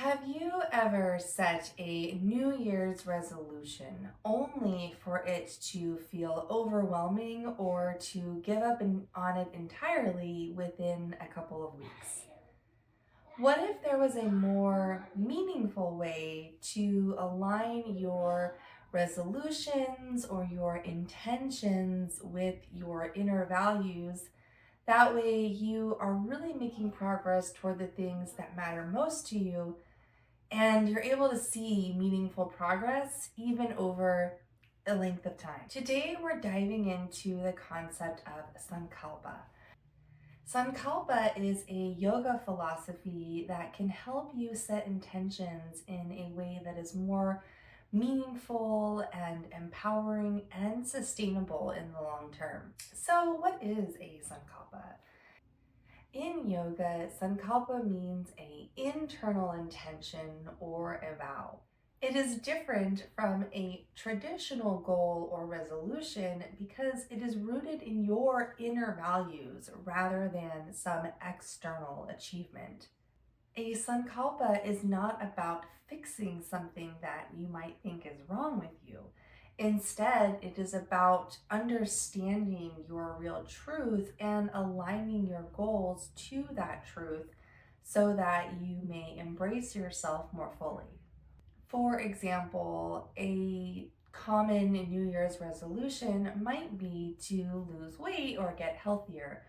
Have you ever set a New Year's resolution only for it to feel overwhelming or to give up on it entirely within a couple of weeks? What if there was a more meaningful way to align your resolutions or your intentions with your inner values? That way, you are really making progress toward the things that matter most to you and you're able to see meaningful progress even over a length of time. Today, we're diving into the concept of Sankalpa. Sankalpa is a yoga philosophy that can help you set intentions in a way that is more meaningful and empowering and sustainable in the long term. So, what is a Sankalpa? In yoga, Sankalpa means a internal intention or a vow. It is different from a traditional goal or resolution because it is rooted in your inner values rather than some external achievement. A Sankalpa is not about fixing something that you might think is wrong with you. Instead, it is about understanding your real truth and aligning your goals to that truth so that you may embrace yourself more fully. For example, a common New Year's resolution might be to lose weight or get healthier.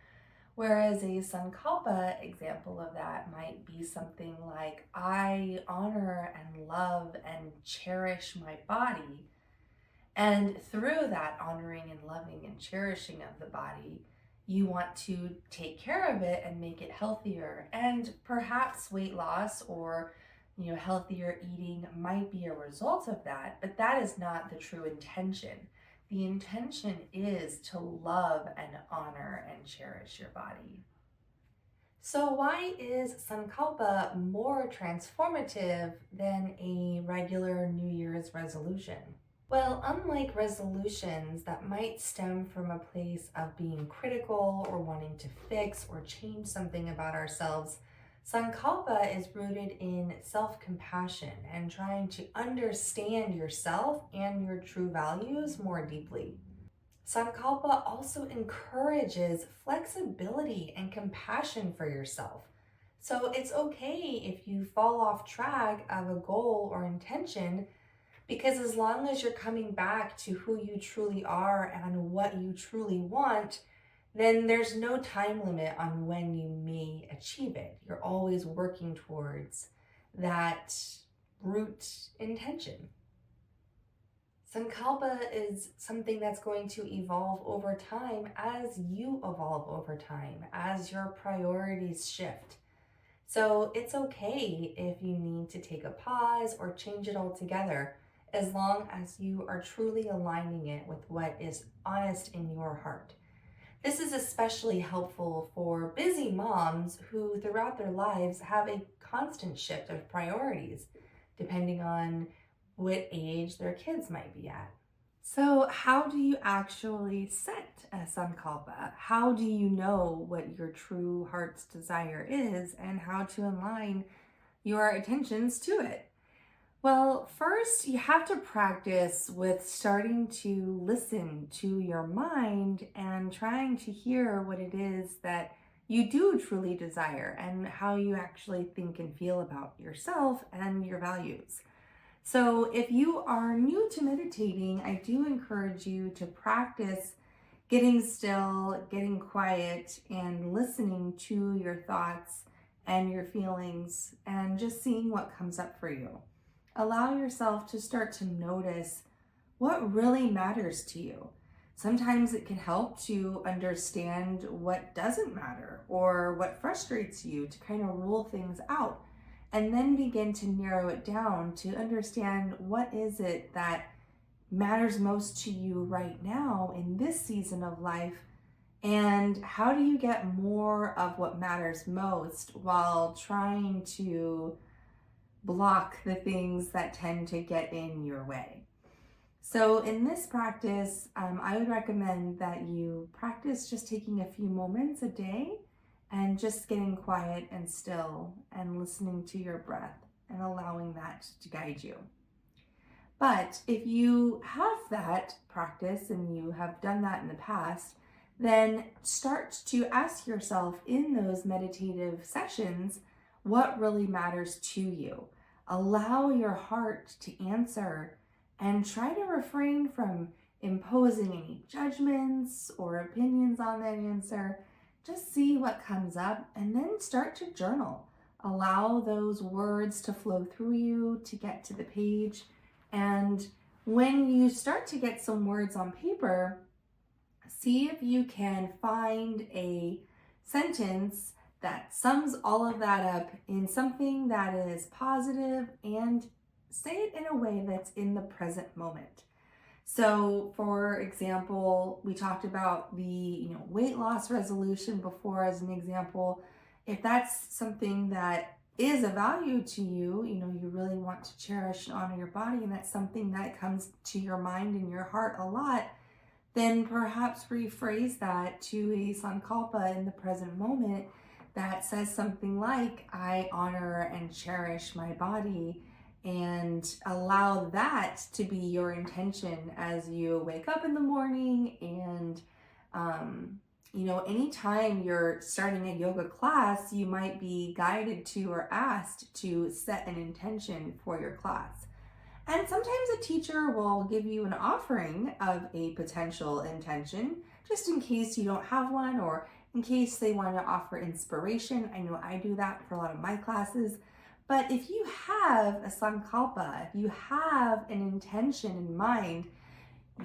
Whereas a Sankalpa example of that might be something like, I honor and love and cherish my body. And through that honoring and loving and cherishing of the body, you want to take care of it and make it healthier. And perhaps weight loss or healthier eating might be a result of that, but that is not the true intention. The intention is to love and honor and cherish your body. So why is Sankalpa more transformative than a regular New Year's resolution? Well, unlike resolutions that might stem from a place of being critical or wanting to fix or change something about ourselves, Sankalpa is rooted in self-compassion and trying to understand yourself and your true values more deeply. Sankalpa also encourages flexibility and compassion for yourself. So it's okay if you fall off track of a goal or intention, because as long as you're coming back to who you truly are and what you truly want, then there's no time limit on when you may achieve it. You're always working towards that root intention. Sankalpa is something that's going to evolve over time as you evolve over time, as your priorities shift. So it's okay if you need to take a pause or change it altogether, as long as you are truly aligning it with what is honest in your heart. This is especially helpful for busy moms who throughout their lives have a constant shift of priorities, depending on what age their kids might be at. So how do you actually set a Sankalpa? How do you know what your true heart's desire is and how to align your attentions to it? Well, first you have to practice with starting to listen to your mind and trying to hear what it is that you do truly desire and how you actually think and feel about yourself and your values. So if you are new to meditating, I do encourage you to practice getting still, getting quiet, and listening to your thoughts and your feelings and just seeing what comes up for you. Allow yourself to start to notice what really matters to you. Sometimes it can help to understand what doesn't matter or what frustrates you to kind of rule things out, and then begin to narrow it down to understand what is it that matters most to you right now in this season of life, and how do you get more of what matters most while trying to block the things that tend to get in your way. So in this practice, I would recommend that you practice just taking a few moments a day and just getting quiet and still and listening to your breath and allowing that to guide you. But if you have that practice and you have done that in the past, then start to ask yourself in those meditative sessions what really matters to you. Allow your heart to answer and try to refrain from imposing any judgments or opinions on that answer. Just see what comes up and then start to journal. Allow those words to flow through you to get to the page. And when you start to get some words on paper, see if you can find a sentence that sums all of that up in something that is positive and say it in a way that's in the present moment. So, for example, we talked about the weight loss resolution before as an example. If that's something that is a value to you, you really want to cherish and honor your body, and that's something that comes to your mind and your heart a lot, then perhaps rephrase that to a Sankalpa in the present moment that says something like, I honor and cherish my body, and allow that to be your intention as you wake up in the morning. And anytime you're starting a yoga class, you might be guided to or asked to set an intention for your class. And sometimes a teacher will give you an offering of a potential intention, just in case you don't have one, or in case they want to offer inspiration. I know I do that for a lot of my classes. But if you have a Sankalpa, if you have an intention in mind,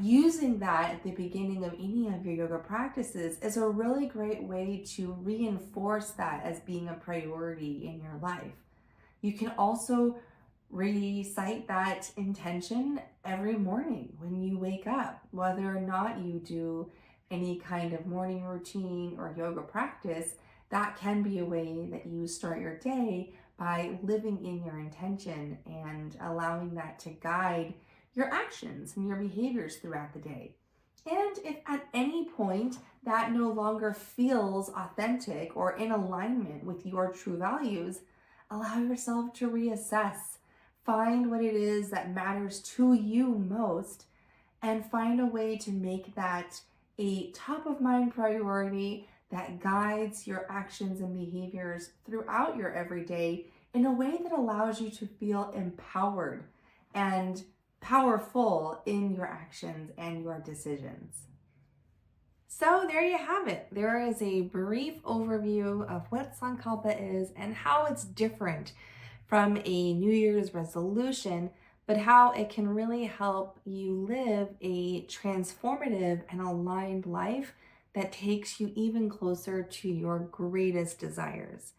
using that at the beginning of any of your yoga practices is a really great way to reinforce that as being a priority in your life. You can also recite that intention every morning when you wake up, whether or not you do any kind of morning routine or yoga practice. That can be a way that you start your day by living in your intention and allowing that to guide your actions and your behaviors throughout the day. And if at any point that no longer feels authentic or in alignment with your true values, allow yourself to reassess. Find what it is that matters to you most and find a way to make that a top of mind priority that guides your actions and behaviors throughout your everyday in a way that allows you to feel empowered and powerful in your actions and your decisions. So there you have it. There is a brief overview of what Sankalpa is and how it's different from a New Year's resolution, but how it can really help you live a transformative and aligned life that takes you even closer to your greatest desires.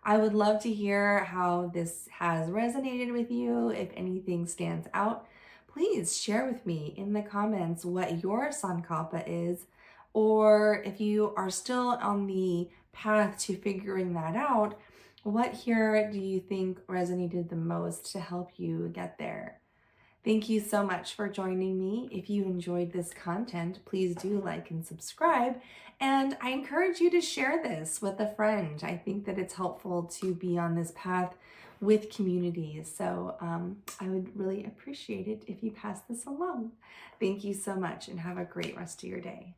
I would love to hear how this has resonated with you. If anything stands out, please share with me in the comments what your Sankalpa is, or if you are still on the path to figuring that out, what here do you think resonated the most to help you get there? Thank you so much for joining me. If you enjoyed this content, please do like and subscribe. And I encourage you to share this with a friend. I think that it's helpful to be on this path with communities. So I would really appreciate it if you pass this along. Thank you so much and have a great rest of your day.